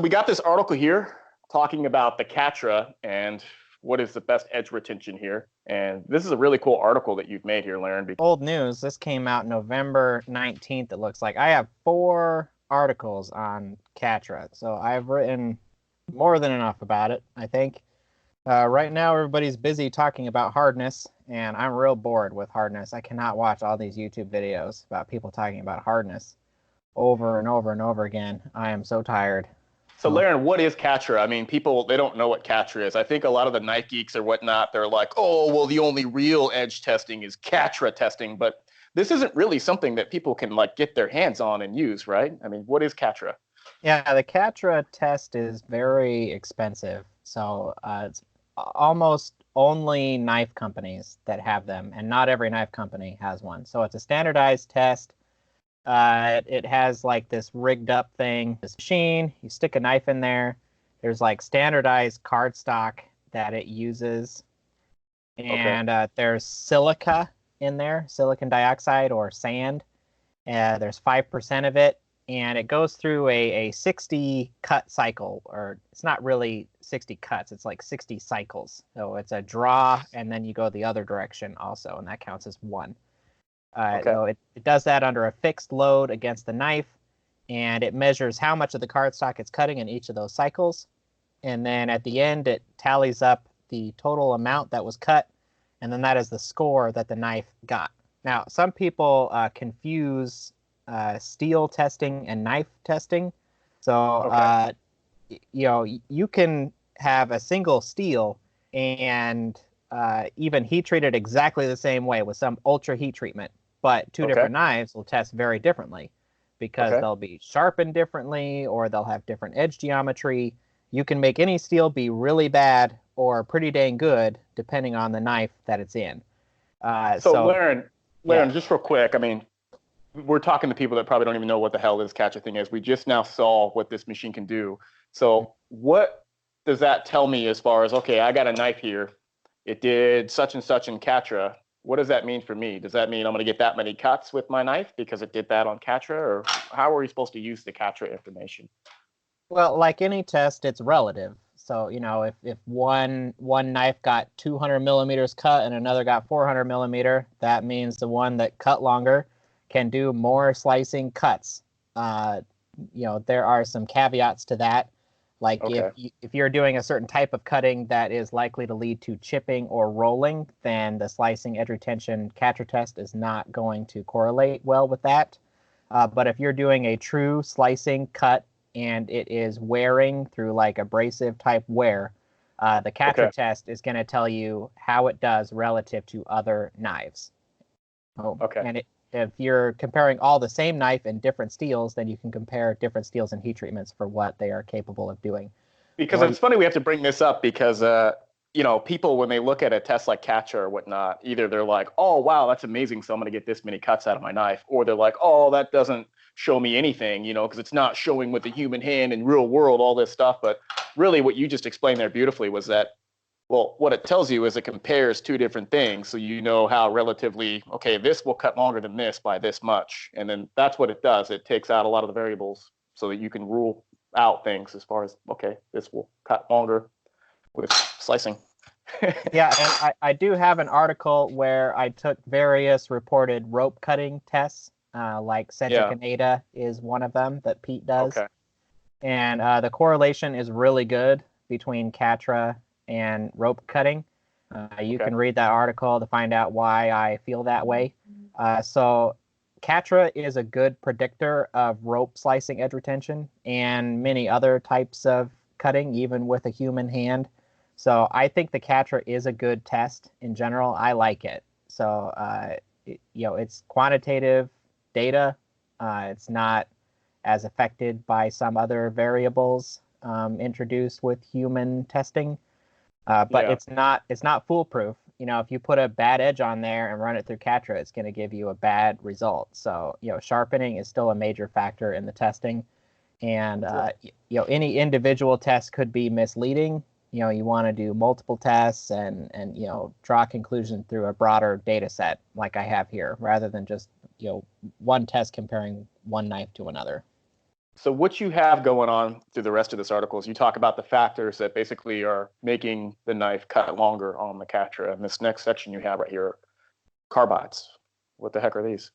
We got this article here talking about the Catra and what is the best edge retention here. And this is a really cool article that you've made here, Laren. Old news. This came out November 19th, it looks like. I have 4 articles on Catra, so I've written more than enough about it, I think. Right now, everybody's busy talking about hardness, and I'm real bored with hardness. I cannot watch all these YouTube videos about people talking about hardness over and over and over again. I am so tired. So, Laren, what is Catra? I mean, people, they don't know what Catra is. I think a lot of the knife geeks or whatnot, they're like, oh, well, the only real edge testing is Catra testing. But this isn't really something that people can like get their hands on and use, right? I mean, what is Catra? Yeah, the Catra test is very expensive. So it's almost only knife companies that have them, and not every knife company has one. So it's a standardized test. It has like this rigged up thing, this machine, you stick a knife in there. There's like standardized cardstock that it uses. And there's silica in there, silicon dioxide or sand. There's 5% of it. And it goes through a 60 cut cycle, or it's not really 60 cuts, it's like 60 cycles. So it's a draw, and then you go the other direction also, and that counts as 1. So it does that under a fixed load against the knife, and it measures how much of the cardstock it's cutting in each of those cycles. And then at the end, it tallies up the total amount that was cut, and then that is the score that the knife got. Now, some people confuse steel testing and knife testing. So, you can have a single steel and even heat treat it exactly the same way with some ultra heat treatment. But 2 different knives will test very differently because they'll be sharpened differently, or they'll have different edge geometry. You can make any steel be really bad or pretty dang good depending on the knife that it's in. So Laren, just real quick, I mean, we're talking to people that probably don't even know what the hell this Catra thing is. We just now saw what this machine can do. So what does that tell me as far as, okay, I got a knife here. It did such and such in Catra. What does that mean for me? Does that mean I'm going to get that many cuts with my knife because it did that on Catra? Or how are we supposed to use the Catra information? Well, like any test, it's relative. So, if one knife got 200 millimeters cut and another got 400 millimeter, that means the one that cut longer can do more slicing cuts. There are some caveats to that. Like if you're doing a certain type of cutting that is likely to lead to chipping or rolling, then the slicing edge retention Catra test is not going to correlate well with that. But if you're doing a true slicing cut and it is wearing through like abrasive type wear, the Catra test is going to tell you how it does relative to other knives. And if you're comparing all the same knife in different steels, then you can compare different steels and heat treatments for what they are capable of doing. Because it's funny we have to bring this up because, people, when they look at a test like Catra or whatnot, either they're like, oh, wow, that's amazing, so I'm going to get this many cuts out of my knife. Or they're like, oh, that doesn't show me anything, because it's not showing with the human hand in real world, all this stuff. But really what you just explained there beautifully was that, well, what it tells you is it compares 2 different things. So you know how relatively, okay, this will cut longer than this by this much. And then that's what it does. It takes out a lot of the variables so that you can rule out things as far as, okay, this will cut longer with slicing. Yeah, and I do have an article where I took various reported rope cutting tests, like Centric Canada is one of them that Pete does. And the correlation is really good between Catra and rope cutting. You can read that article to find out why I feel that way. So Catra is a good predictor of rope slicing edge retention and many other types of cutting, even with a human hand. So I think the Catra is a good test in general. I like it. So, it's quantitative data. It's not as affected by some other variables introduced with human testing. But it's not foolproof. If you put a bad edge on there and run it through Catra, it's going to give you a bad result. So, sharpening is still a major factor in the testing. And, any individual test could be misleading. You want to do multiple tests and draw conclusions through a broader data set like I have here, rather than just, one test comparing one knife to another. So what you have going on through the rest of this article is you talk about the factors that basically are making the knife cut longer on the Catra. And this next section you have right here, carbides. What the heck are these?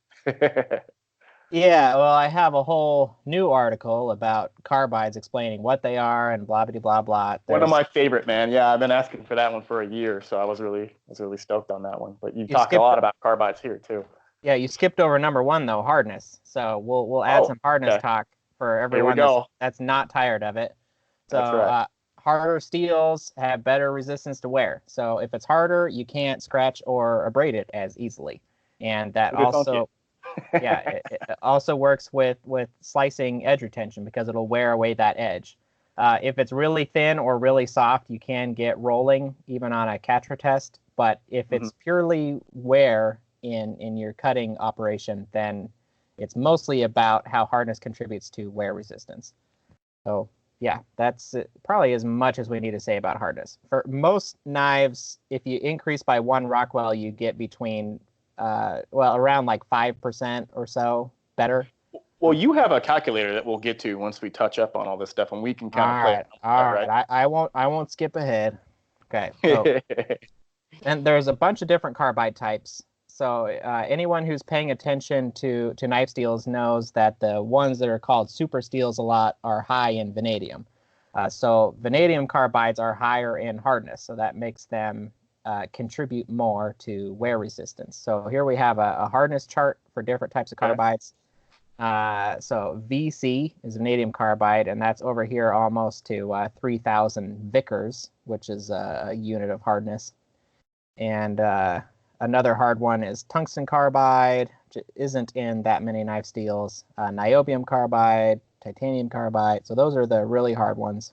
Yeah, well, I have a whole new article about carbides explaining what they are and blah blah blah blah. One of There's my favorite, man. Yeah, I've been asking for that one for a year, so I was really stoked on that one. But you you talk a skipped lot about carbides here too. yeah, you skipped over number one though, hardness. So we'll add Oh, some hardness okay. talk for Here we everyone go. that's not tired of it. So That's right. harder steels have better resistance to wear. So if it's harder, you can't scratch or abrade it as easily. And that Who'd have thunk it? also, yeah, it also works with slicing edge retention because it'll wear away that edge. If it's really thin or really soft, you can get rolling even on a Catra test. But if it's purely wear in your cutting operation, then it's mostly about how hardness contributes to wear resistance. So yeah, that's probably as much as we need to say about hardness. For most knives, if you increase by 1 Rockwell, you get between around like 5% or so better. Well, you have a calculator that we'll get to once we touch up on all this stuff, and we can kind of All play right, around with all that, right. I won't skip ahead. Okay, so right? and there's a bunch of different carbide types. So anyone who's paying attention to knife steels knows that the ones that are called super steels a lot are high in vanadium. So vanadium carbides are higher in hardness, so that makes them contribute more to wear resistance. So here we have a hardness chart for different types of carbides. So VC is vanadium carbide, and that's over here almost to 3,000 Vickers, which is a unit of hardness. And another hard one is tungsten carbide, which isn't in that many knife steels. Niobium carbide, titanium carbide. So those are the really hard ones.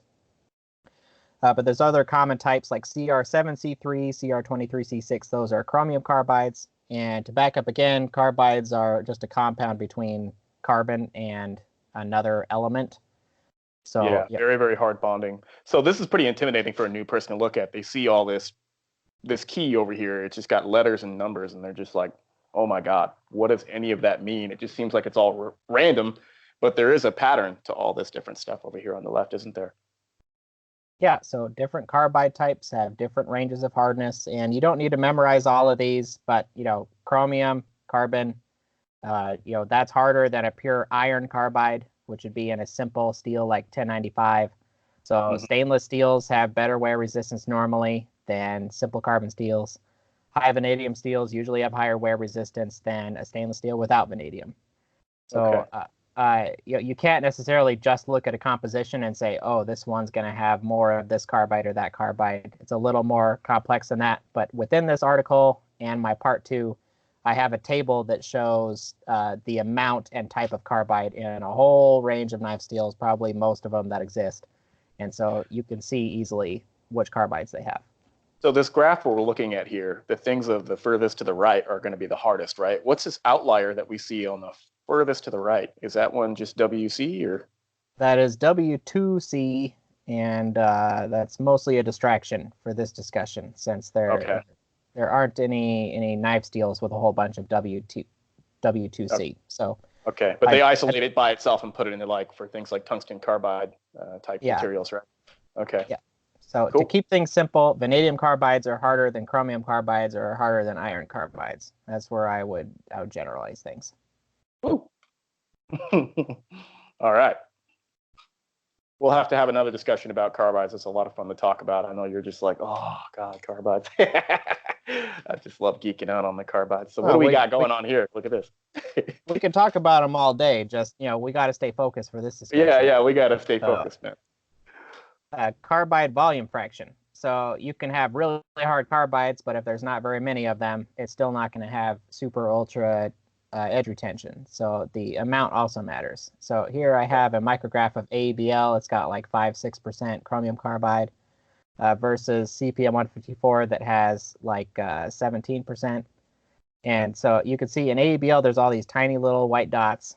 But there's other common types like CR7C3, CR23C6. Those are chromium carbides. And to back up again, carbides are just a compound between carbon and another element. So Yeah, very hard bonding. So this is pretty intimidating for a new person to look at. They see all this key over here. It's just got letters and numbers, and they're just like, oh my God, what does any of that mean? It just seems like it's all random, but there is a pattern to all this different stuff over here on the left, isn't there? yeah, so different carbide types have different ranges of hardness, and you don't need to memorize all of these, but chromium, carbon, that's harder than a pure iron carbide, which would be in a simple steel like 1095. So stainless steels have better wear resistance normally than simple carbon steels. High vanadium steels usually have higher wear resistance than a stainless steel without vanadium. So you can't necessarily just look at a composition and say, oh, this one's going to have more of this carbide or that carbide. It's a little more complex than that. But within this article and my part 2, I have a table that shows the amount and type of carbide in a whole range of knife steels, probably most of them that exist. And so you can see easily which carbides they have. So this graph we're looking at here, the things of the furthest to the right are going to be the hardest, right? What's this outlier that we see on the furthest to the right? Is that one just WC or? That is W2C, and that's mostly a distraction for this discussion since there aren't any knife steels with a whole bunch of W2C. Okay. So okay, but they isolate it by itself and put it into for things like tungsten carbide type materials, right? Okay. Yeah. So to keep things simple, vanadium carbides are harder than chromium carbides or harder than iron carbides. That's where I would generalize things. Ooh. All right. We'll have to have another discussion about carbides. It's a lot of fun to talk about. I know you're just like, oh God, carbides. I just love geeking out on the carbides. So what do we got going on here? Look at this. We can talk about them all day. Just we got to stay focused for this discussion. Yeah, we got to stay focused, man. Carbide volume fraction. So you can have really hard carbides, but if there's not very many of them, it's still not going to have super ultra edge retention. So the amount also matters. So here I have a micrograph of ABL. It's got like 5-6% chromium carbide versus CPM 154 that has like 17%. And so you can see in ABL, there's all these tiny little white dots,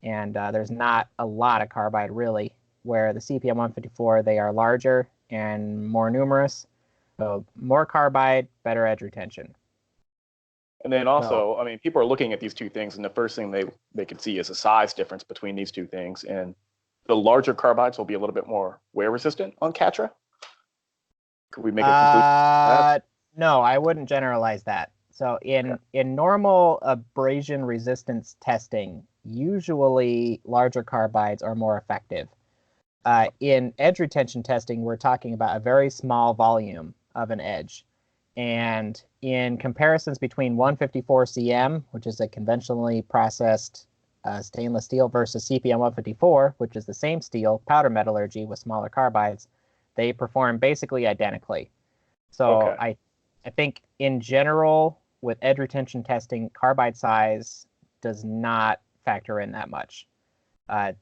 and there's not a lot of carbide really, where the CPM 154, they are larger and more numerous. So more carbide, better edge retention. And then also, I mean, people are looking at these two things, and the first thing they can see is a size difference between these two things. And the larger carbides will be a little bit more wear resistant on Catra? Could we make a conclusion? No, I wouldn't generalize that. So in normal abrasion resistance testing, usually larger carbides are more effective. In edge retention testing, we're talking about a very small volume of an edge. And in comparisons between 154 cm, which is a conventionally processed stainless steel, versus CPM 154, which is the same steel, powder metallurgy with smaller carbides, they perform basically identically. So I think in general, with edge retention testing, carbide size does not factor in that much.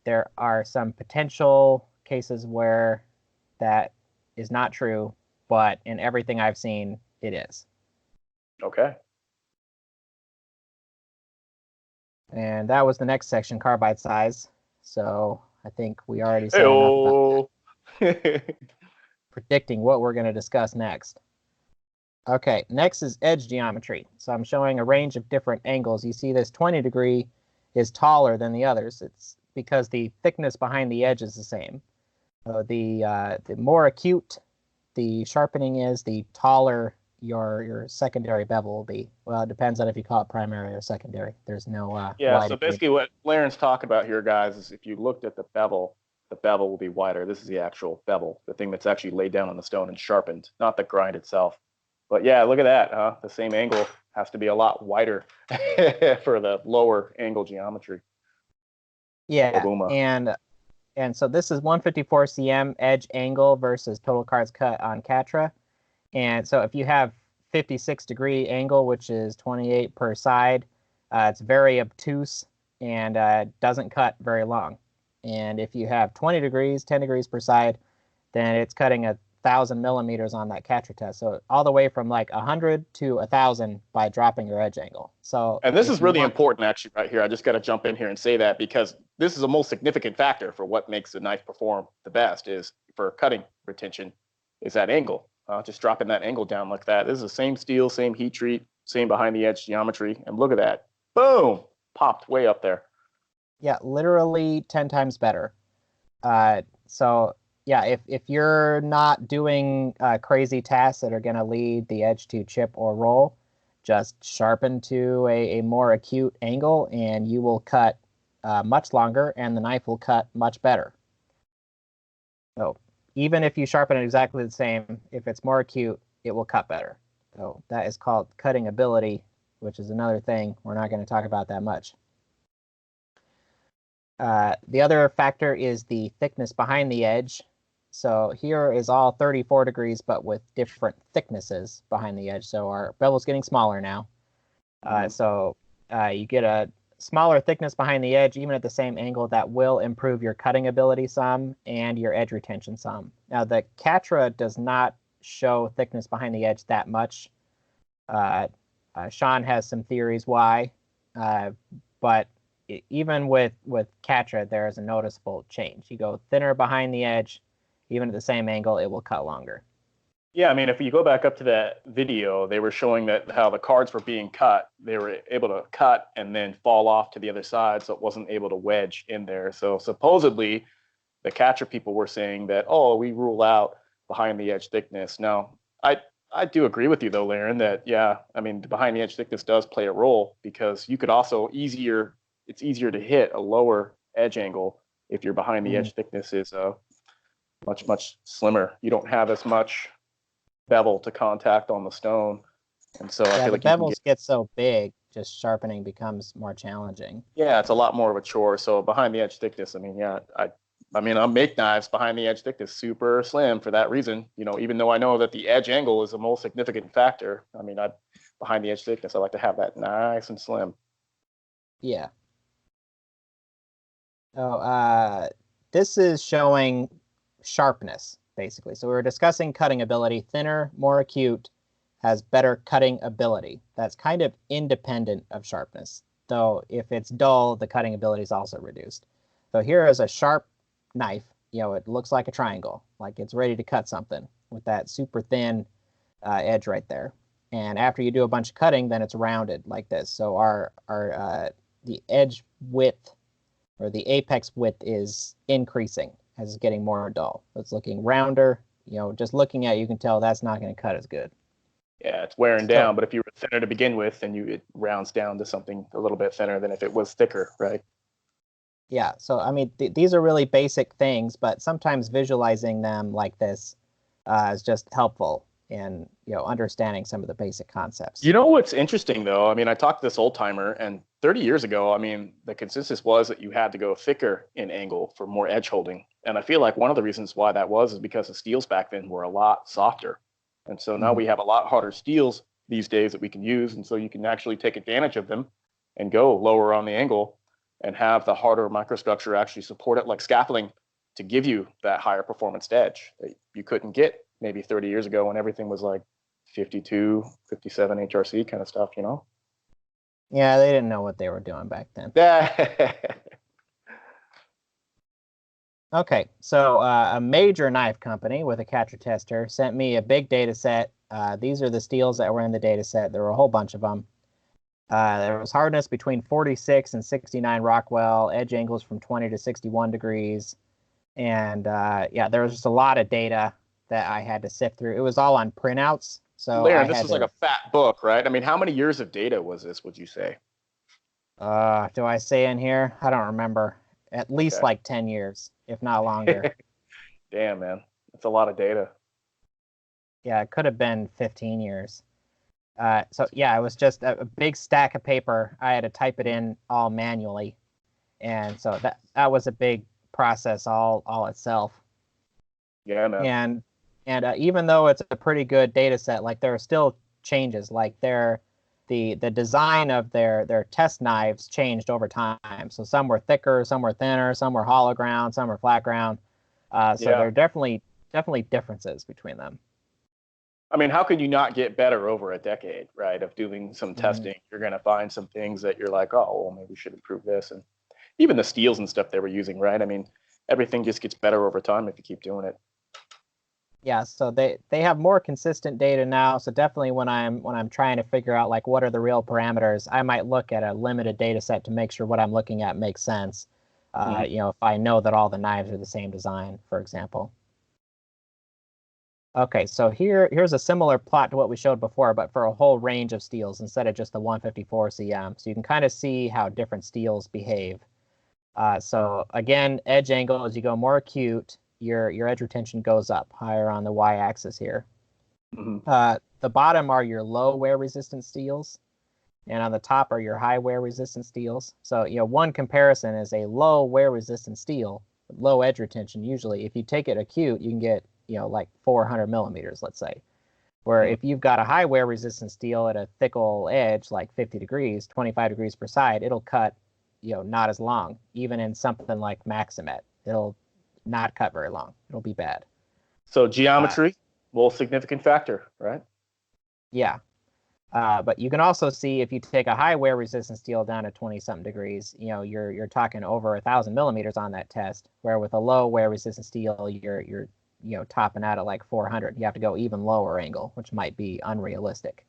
There are some potential cases where that is not true, but in everything I've seen, it is. Okay. And that was the next section, carbide size. So I think we already said enough about that. Predicting what we're going to discuss next. Okay, next is edge geometry. So I'm showing a range of different angles. You see this 20 degree is taller than the others. It's because the thickness behind the edge is the same. So the more acute the sharpening is, the taller your secondary bevel will be. Well, it depends on if you call it primary or secondary. There's no yeah, so basically what Laren's talking about here, guys, is if you looked at the bevel will be wider. This is the actual bevel, the thing that's actually laid down on the stone and sharpened, not the grind itself. But yeah, look at that, huh? The same angle has to be a lot wider for the lower angle geometry. Yeah, and so this is 154 cm edge angle versus total cards cut on Catra. And so if you have 56 degree angle, which is 28 per side, it's very obtuse and doesn't cut very long. And if you have 20 degrees, 10 degrees per side, then it's cutting 1,000 millimeters on that Catra test. So all the way from like 100 to 1,000 by dropping your edge angle. So, and this is really important actually right here. I just got to jump in here and say that because this is a most significant factor for what makes the knife perform the best is for cutting retention is that angle. Just dropping that angle down like that. This is the same steel, same heat treat, same behind the edge geometry. And look at that. Boom. Popped way up there. Yeah, literally 10 times better. So yeah, if you're not doing crazy tasks that are going to lead the edge to chip or roll, just sharpen to a more acute angle and you will cut much longer and the knife will cut much better. So even if you sharpen it exactly the same, if it's more acute, it will cut better. So that is called cutting ability, which is another thing we're not going to talk about that much. The other factor is the thickness behind the edge. So here is all 34 degrees, but with different thicknesses behind the edge. So our bevel's getting smaller now. So you get a smaller thickness behind the edge, even at the same angle, that will improve your cutting ability some and your edge retention some. Now, the Catra does not show thickness behind the edge that much. Sean has some theories why, but even with Catra, there is a noticeable change. You go thinner behind the edge, even at the same angle, it will cut longer. Yeah, I mean, if you go back up to that video, they were showing that how the cards were being cut. They were able to cut and then fall off to the other side, so it wasn't able to wedge in there. So supposedly, the Catra people were saying that, oh, we rule out behind the edge thickness. Now, I do agree with you though, Laren, that yeah, I mean, the behind the edge thickness does play a role because you could also it's easier to hit a lower edge angle if your behind the edge thickness is much slimmer. You don't have as much bevel to contact on the stone, and so I feel like the bevels get so big, just sharpening becomes more challenging. Yeah, it's a lot more of a chore. So behind the edge thickness, I mean, yeah, I mean, I'll make knives behind the edge thickness super slim for that reason. You know, even though I know that the edge angle is the most significant factor. I mean, behind the edge thickness, I like to have that nice and slim. Yeah. So this is showing sharpness, basically. So we were discussing cutting ability. Thinner, more acute, has better cutting ability. That's kind of independent of sharpness. Though if it's dull, the cutting ability is also reduced. So here is a sharp knife. You know, it looks like a triangle, like it's ready to cut something with that super thin edge right there. And after you do a bunch of cutting, then it's rounded like this. So the edge width or the apex width is increasing as it's getting more dull. It's looking rounder. Just looking at it, you can tell that's not going to cut as good. Yeah, it's wearing So down, but if you were thinner to begin with, then it rounds down to something a little bit thinner than if it was thicker, right? yeah, so I mean, these are really basic things, but sometimes visualizing them like this is just helpful in understanding some of the basic concepts. You know what's interesting though? I mean, I talked to this old timer, and 30 years ago, I mean, the consensus was that you had to go thicker in angle for more edge holding. And I feel like one of the reasons why that was is because the steels back then were a lot softer. And so now we have a lot harder steels these days that we can use. And so you can actually take advantage of them and go lower on the angle and have the harder microstructure actually support it like scaffolding to give you that higher performance edge that you couldn't get maybe 30 years ago when everything was like 52, 57 HRC kind of stuff, you know? Yeah, they didn't know what they were doing back then. Okay, so a major knife company with a Catra tester sent me a big data set. These are the steels that were in the data set. There were a whole bunch of them. There was hardness between 46 and 69 Rockwell, edge angles from 20 to 61 degrees. And yeah, there was just a lot of data that I had to sift through. It was all on printouts. So Laren, this is like a fat book, right? I mean, how many years of data was this, would you say? Do I say in here? I don't remember. At least like 10 years, if not longer. Damn, man. That's a lot of data. Yeah, it could have been 15 years. So yeah, it was just a big stack of paper. I had to type it in all manually. And so that was a big process all itself. Yeah, man. And even though it's a pretty good data set, like there are still changes. Like the design of their test knives changed over time. So some were thicker, some were thinner, some were hollow ground, some were flat ground. So there are definitely differences between them. I mean, how can you not get better over a decade, right, of doing some testing? You're going to find some things that you're like, oh, well, maybe we should improve this. And even the steels and stuff they were using, right? I mean, everything just gets better over time if you keep doing it. Yeah, so they have more consistent data now. So definitely when I'm trying to figure out like what are the real parameters, I might look at a limited data set to make sure what I'm looking at makes sense. If I know that all the knives are the same design, for example. Okay, so here's a similar plot to what we showed before, but for a whole range of steels instead of just the 154 cm. So you can kind of see how different steels behave. So again, edge angle, as you go more acute, your edge retention goes up higher on the y-axis here. The bottom are your low wear resistant steels, and on the top are your high wear resistant steels. So one comparison is a low wear resistant steel, low edge retention. Usually, if you take it acute, you can get like 400 millimeters, let's say. Where if you've got a high wear resistant steel at a thickle edge, like 50 degrees, 25 degrees per side, it'll cut not as long. Even in something like Maximet, it'll not cut very long. It'll be bad. So geometry, most significant factor, right? Yeah. But you can also see if you take a high wear resistant steel down to 20-something degrees, you're talking over 1,000 millimeters on that test. Where with a low wear resistant steel, you're topping out at like 400. You have to go even lower angle, which might be unrealistic.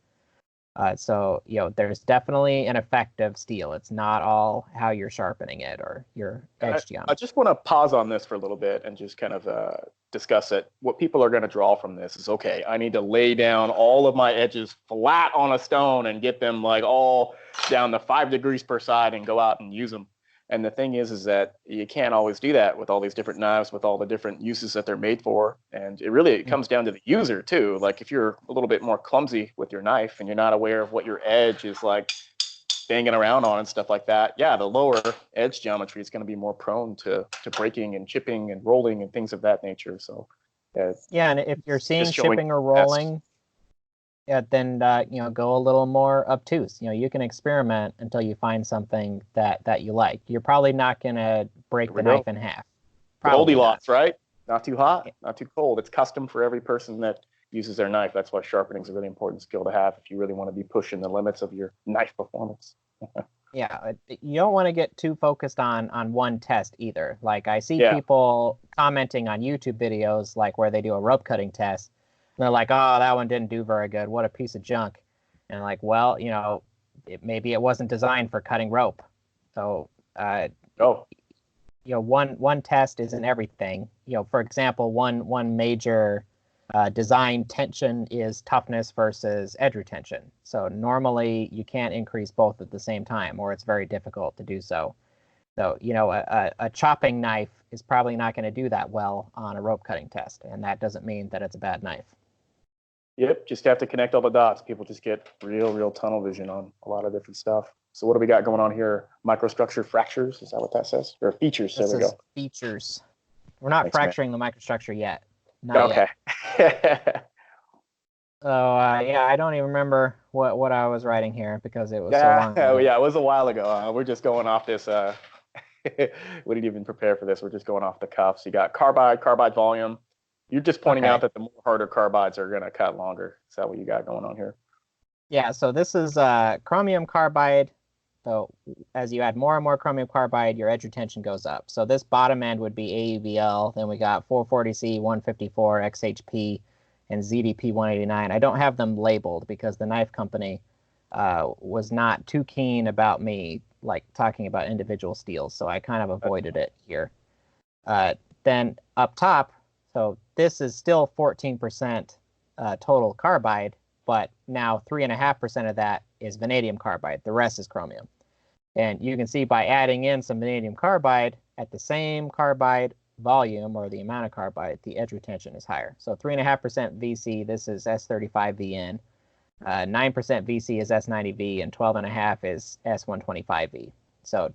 So there's definitely an effect of steel. It's not all how you're sharpening it or your edge geometry. I just want to pause on this for a little bit and just kind of discuss it. What people are going to draw from this is, okay, I need to lay down all of my edges flat on a stone and get them like all down to 5 degrees per side and go out and use them. And the thing is that you can't always do that with all these different knives, with all the different uses that they're made for. And it comes down to the user too. Like if you're a little bit more clumsy with your knife and you're not aware of what your edge is like banging around on and stuff like that, yeah, the lower edge geometry is going to be more prone to breaking and chipping and rolling and things of that nature. So yeah, and if you're seeing chipping or rolling, then go a little more obtuse. You can experiment until you find something that you like. You're probably not going to break the knife in half. Goldilocks, right? Not too hot, not too cold. It's custom for every person that uses their knife. That's why sharpening is a really important skill to have if you really want to be pushing the limits of your knife performance. Yeah, you don't want to get too focused on one test either. Like I see people commenting on YouTube videos like where they do a rope cutting test. And they're like, oh, that one didn't do very good. What a piece of junk. And like, well, maybe it wasn't designed for cutting rope. So one test isn't everything. For example, one major design tension is toughness versus edge retention. So normally you can't increase both at the same time, or it's very difficult to do so. So, a chopping knife is probably not going to do that well on a rope cutting test, and that doesn't mean that it's a bad knife. Yep, just have to connect all the dots. People just get real tunnel vision on a lot of different stuff. So what do we got going on here? Microstructure fractures, is that what that says? Or features, there we go. Features. We're not fracturing the microstructure yet. Not okay. Yet. So, yeah, I don't even remember what I was writing here because it was so long ago. Oh, yeah, it was a while ago. We're just going off this. We didn't even prepare for this. We're just going off the cuffs. You got carbide volume. You're just pointing out that the more harder carbides are going to cut longer. Is that what you got going on here? Yeah, so this is chromium carbide. So as you add more and more chromium carbide, your edge retention goes up. So this bottom end would be AUVL. Then we got 440C, 154, XHP, and ZDP 189. I don't have them labeled because the knife company was not too keen about me talking about individual steels. So I kind of avoided it here. Then up top, so this is still 14% total carbide, but now 3.5% of that is vanadium carbide. The rest is chromium. And you can see by adding in some vanadium carbide at the same carbide volume or the amount of carbide, the edge retention is higher. So 3.5% VC, this is S35VN. 9% VC is S90V, and 12.5 is S125V. So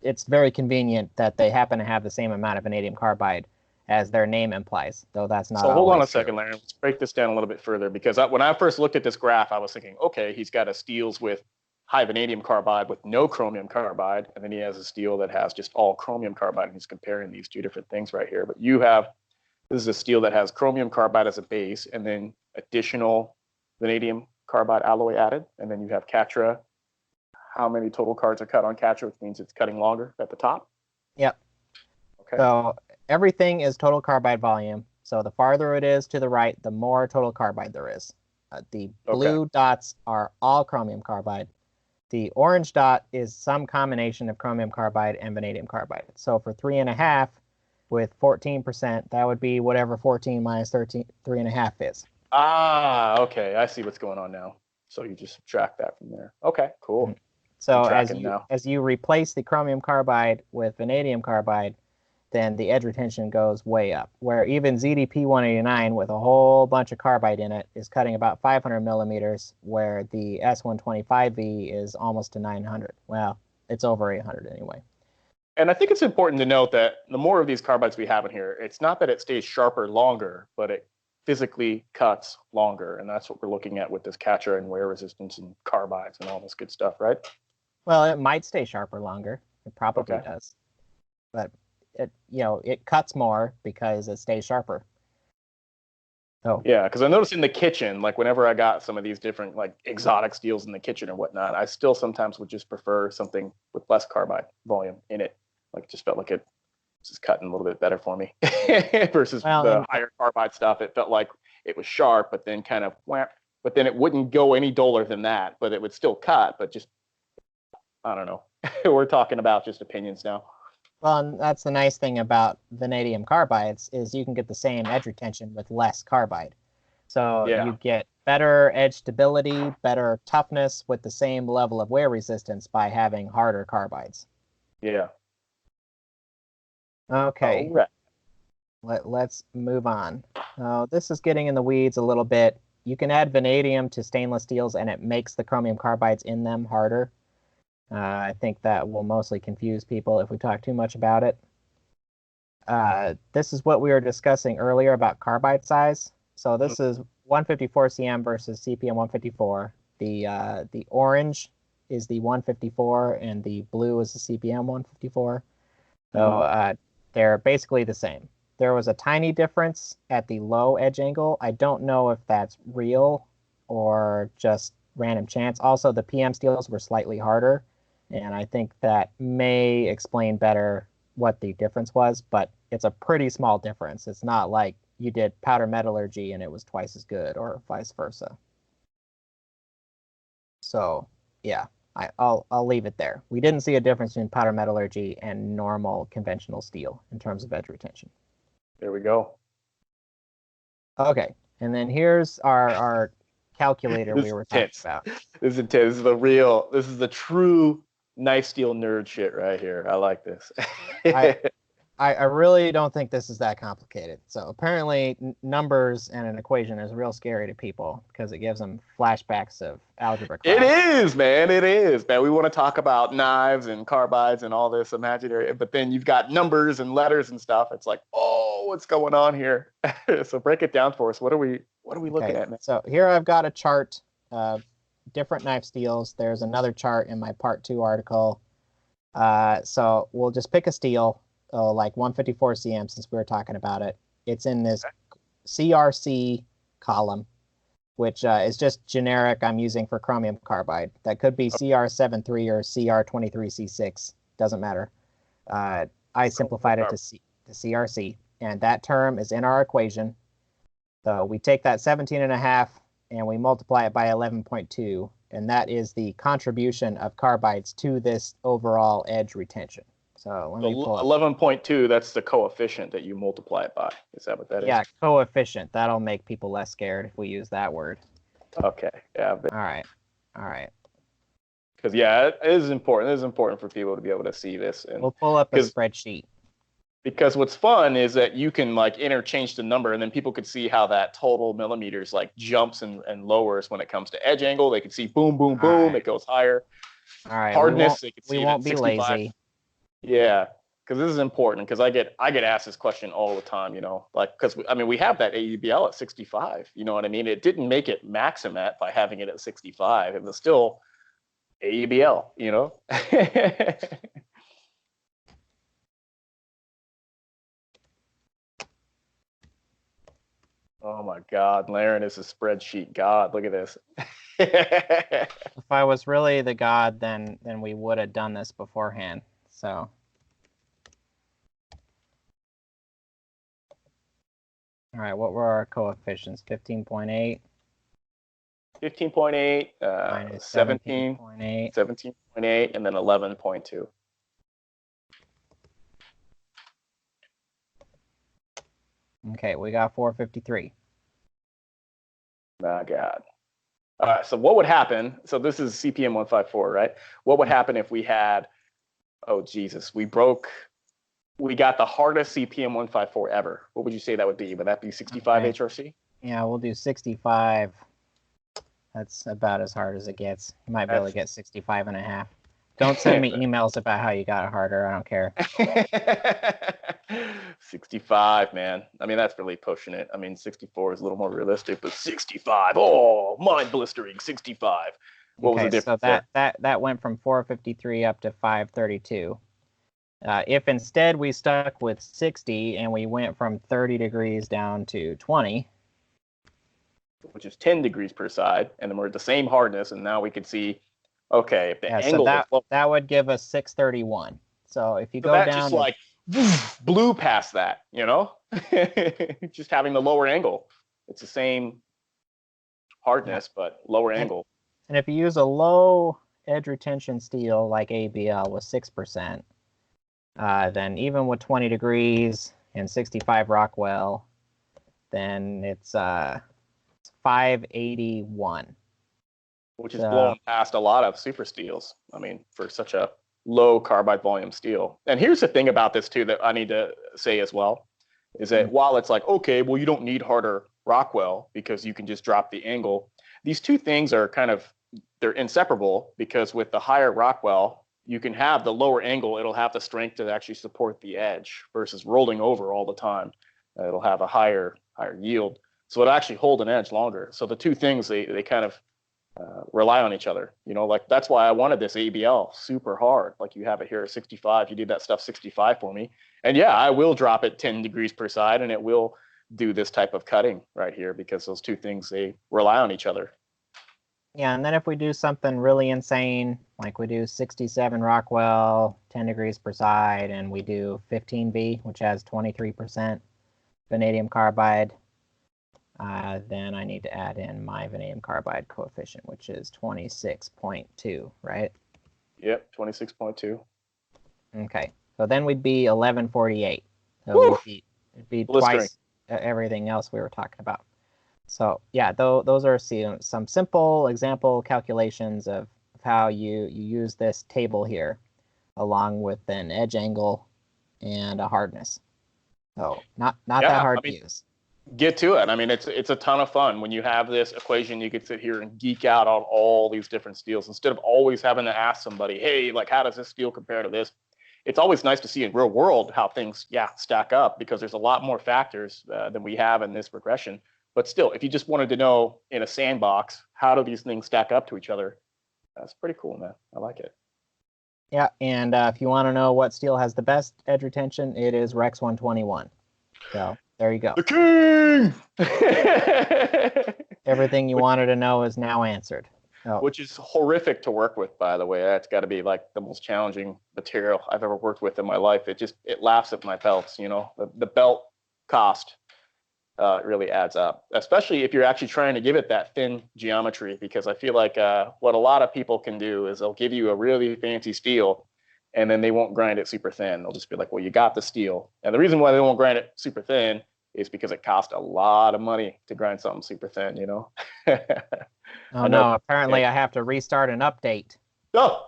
it's very convenient that they happen to have the same amount of vanadium carbide as their name implies, though that's not. So hold on a second, Larry. Let's break this down a little bit further, because when I first looked at this graph, I was thinking, okay, he's got a steels with high vanadium carbide with no chromium carbide, and then he has a steel that has just all chromium carbide, and he's comparing these two different things right here. But this is a steel that has chromium carbide as a base, and then additional vanadium carbide alloy added, and then you have Catra. How many total cards are cut on Catra, which means it's cutting longer at the top? Yep. Okay. So everything is total carbide volume. So the farther it is to the right, the more total carbide there is. The blue dots are all chromium carbide. The orange dot is some combination of chromium carbide and vanadium carbide. So for 3.5 with 14%, that would be whatever 14 minus 3.5 is. Ah, okay. I see what's going on now. So you just subtract that from there. Okay, cool. So as you replace the chromium carbide with vanadium carbide, then the edge retention goes way up, where even ZDP 189 with a whole bunch of carbide in it is cutting about 500 millimeters, where the S125V is almost to 900. Well, it's over 800 anyway. And I think it's important to note that the more of these carbides we have in here, it's not that it stays sharper longer, but it physically cuts longer. And that's what we're looking at with this Catra and wear resistance and carbides and all this good stuff, right? Well, it might stay sharper longer. It probably does. But it cuts more because it stays sharper. Oh yeah, because I noticed in the kitchen, whenever I got some of these different exotic steels in the kitchen or whatnot, I still sometimes would just prefer something with less carbide volume in it. It just felt like it was just cutting a little bit better for me versus the higher carbide stuff. It felt like it was sharp, but then but then it wouldn't go any duller than that, but it would still cut, but just, I don't know. We're talking about just opinions now. Well, and that's the nice thing about vanadium carbides is you can get the same edge retention with less carbide. So you get better edge stability, better toughness with the same level of wear resistance by having harder carbides. Yeah. Okay. Let's move on. This is getting in the weeds a little bit. You can add vanadium to stainless steels and it makes the chromium carbides in them harder. I think that will mostly confuse people if we talk too much about it. This is what we were discussing earlier about carbide size. So this is 154 cm versus CPM 154. The orange is the 154 and the blue is the CPM 154. So they're basically the same. There was a tiny difference at the low edge angle. I don't know if that's real or just random chance. Also, the PM steels were slightly harder. And I think that may explain better what the difference was, but it's a pretty small difference. It's not like you did powder metallurgy and it was twice as good or vice versa. So, yeah. I'll leave it there. We didn't see a difference in powder metallurgy and normal conventional steel in terms of edge retention. There we go. Okay, and then here's our calculator we were talking about. This is intense. This is the true knife steel nerd shit right here. I like this. I really don't think this is that complicated. So apparently numbers and an equation is real scary to people because it gives them flashbacks of algebra class. It is, man. It is, man. We want to talk about knives and carbides and all this imaginary, but then you've got numbers and letters and stuff. It's like, oh, what's going on here? So break it down for us. What are we looking at, man? So here I've got a chart of different knife steels. There's another chart in my part 2 article. So we'll just pick a steel. Like 154 cm, since we were talking about it. It's in this CRC column, which is just generic I'm using for chromium carbide. That could be CR73 or CR23C6, doesn't matter. I simplified it to CRC, and that term is in our equation. So we take that 17.5 and we multiply it by 11.2, and that is the contribution of carbides to this overall edge retention. So let me pull up. 11.2, that's the coefficient that you multiply it by. Is that what that is? Yeah, coefficient. That'll make people less scared if we use that word. Okay. Yeah. All right. Because, yeah, it is important. It is important for people to be able to see this. And we'll pull up a spreadsheet. Because what's fun is that you can like interchange the number, and then people could see how that total millimeters like jumps and lowers when it comes to edge angle. They can see boom, boom, boom. It goes higher. All right. Hardness. We won't be lazy. Yeah, because this is important, because I get asked this question all the time, like, because we have that AEBL at 65, you know what I mean? It didn't make it Maximat by having it at 65. It was still AEBL, Oh my God, Laren is a spreadsheet god. Look at this. If I was really the god, then we would have done this beforehand. So, all right, what were our coefficients? 15.8. 15.8, minus 17, 17.8, 17.8, and then 11.2. Okay, we got 453. My God. All right, so what would happen? So this is CPM 154, right? What would happen if we had, oh Jesus, we got the hardest CPM 154 ever? What would you say that would be? Would that be 65 Okay. HRC? Yeah, we'll do 65. That's about as hard as it gets. You might be able to get 65.5. Don't send me emails about how you got it harder. I don't care. 65, man. I mean, that's really pushing it. I mean, 64 is a little more realistic, but 65, oh, mind blistering, 65. What was the difference? So that went from 453 up to 532. If instead we stuck with 60 and we went from 30 degrees down to 20, which is 10 degrees per side, and then we're at the same hardness, and now we can see, okay, if the angle so that would give us 631. So if you go that down, just like blew past that, just having the lower angle. It's the same hardness, but lower angle. And if you use a low edge retention steel like ABL with 6%, then even with 20 degrees and 65 Rockwell, then it's 581. Which is blown past a lot of super steels. I mean, for such a low carbide volume steel. And here's the thing about this too that I need to say as well, is that while it's like, okay, well, you don't need harder Rockwell because you can just drop the angle. These two things are they're inseparable, because with the higher Rockwell, you can have the lower angle. It'll have the strength to actually support the edge versus rolling over all the time. It'll have a higher yield. So it'll actually hold an edge longer. So the two things, they kind of rely on each other, like that's why I wanted this ABL super hard. Like you have it here at 65, you do that stuff 65 for me. And yeah, I will drop it 10 degrees per side and it will do this type of cutting right here, because those two things, they rely on each other. Yeah, and then if we do something really insane, like we do 67 Rockwell, 10 degrees per side, and we do 15V, which has 23% vanadium carbide, then I need to add in my vanadium carbide coefficient, which is 26.2, right? Yep, 26.2. Okay, so then we'd be 1148. So Woo! it'd be Blistering. twice everything else we were talking about. So yeah, those are some simple example calculations of how you use this table here, along with an edge angle and a hardness. So not that Yeah, hard I to mean, use. get to it. I mean, it's a ton of fun when you have this equation. You could sit here and geek out on all these different steels instead of always having to ask somebody, "Hey, like, how does this steel compare to this?" It's always nice to see in real world how things, yeah, stack up because there's a lot more factors than we have in this regression. But still, if you just wanted to know in a sandbox, how do these things stack up to each other? That's pretty cool, man. I like it. Yeah, and if you want to know what steel has the best edge retention, it is Rex 121. So there you go. The king. Everything you wanted to know is now answered. Oh, Which is horrific to work with, by the way. That's got to be like the most challenging material I've ever worked with in my life. It laughs at my belts. You know, the belt cost really adds up, especially if you're actually trying to give it that thin geometry. Because I feel like what a lot of people can do is they'll give you a really fancy steel, and then they won't grind it super thin. They'll just be like, "Well, you got the steel," and the reason why they won't grind it super thin is because it costs a lot of money to grind something super thin. You know. oh I know. no, apparently I have to restart an update. Oh,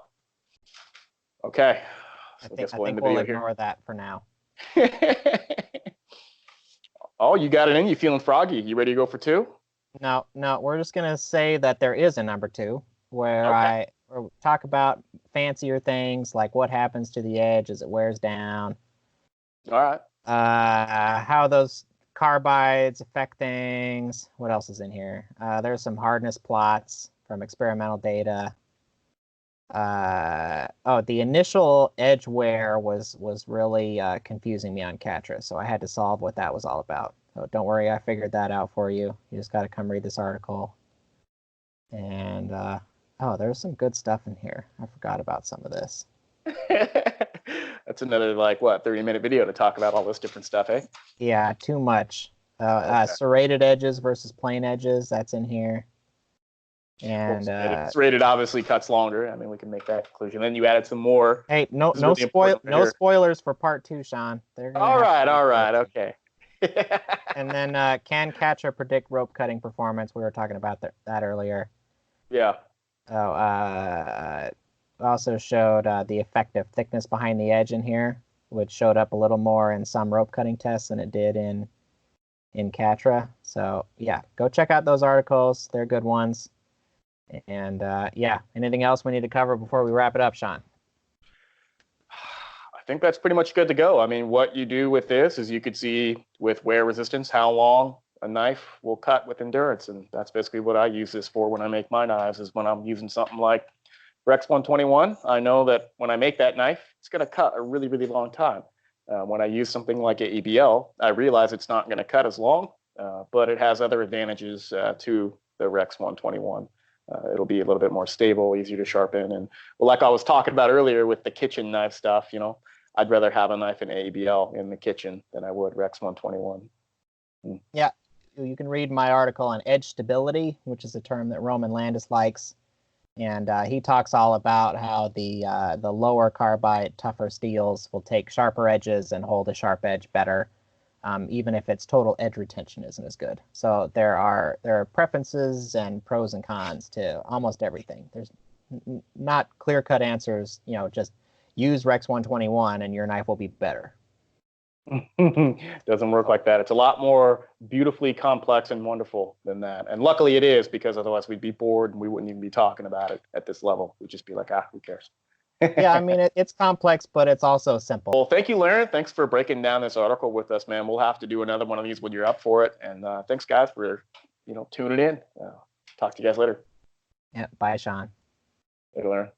okay. I So I think guess I we'll end think the we'll video here. ignore that for now. Oh, you got it in. You feeling froggy? You ready to go for two? No, no, we're just gonna say that there is a number two where Okay. I talk about fancier things like what happens to the edge as it wears down, All right. how those carbides affect things. What else is in here? There's some hardness plots from experimental data. The initial edge wear was really confusing me on Catra, so I had to solve what that was all about. So don't worry, I figured that out for you. You just got to come read this article. And oh, there's some good stuff in here. I forgot about some of this. That's another like what 30-minute video to talk about all this different stuff, eh? Yeah, too much. Okay. Serrated edges versus plain edges. That's in here. Well, And serrated obviously cuts longer. I mean, we can make that conclusion. Then you added some more. hey, This is really important right no here. spoilers for part two, Sean. They're gonna have to wait All part right, two. okay. And then can Catra predict rope cutting performance? We were talking about that earlier. Yeah. Oh, also showed the effective thickness behind the edge in here, which showed up a little more in some rope cutting tests than it did in Catra. So yeah, go check out those articles. They're good ones. And yeah, anything else we need to cover before we wrap it up, Sean? I think that's pretty much good to go. I mean, what you do with this is you could see with wear resistance how long a knife will cut with endurance, and that's basically what I use this for when I make my knives. Is when I'm using something like Rex 121, I know that when I make that knife, it's going to cut a really, really long time. When I use something like a ABL, I realize it's not going to cut as long, but it has other advantages to the Rex 121. It'll be a little bit more stable, easier to sharpen. And well, like I was talking about earlier with the kitchen knife stuff, you know, I'd rather have a knife in ABL in the kitchen than I would Rex 121. Yeah, you can read my article on edge stability, which is a term that Roman Landis likes. And he talks all about how the lower carbide, tougher steels will take sharper edges and hold a sharp edge better, even if its total edge retention isn't as good. So there are preferences and pros and cons to almost everything. There's not clear-cut answers. You know, just use Rex 121 and your knife will be better. Doesn't work like that. It's a lot more beautifully complex and wonderful than that. And luckily it is, because otherwise we'd be bored and we wouldn't even be talking about it at this level. We'd just be like, who cares? Yeah, I mean, it's complex, but it's also simple. Well, thank you, Laren. Thanks for breaking down this article with us, man. We'll have to do another one of these when you're up for it. And thanks, guys, for tuning in. Talk to you guys later. Yeah, bye, Sean. Later, Laren.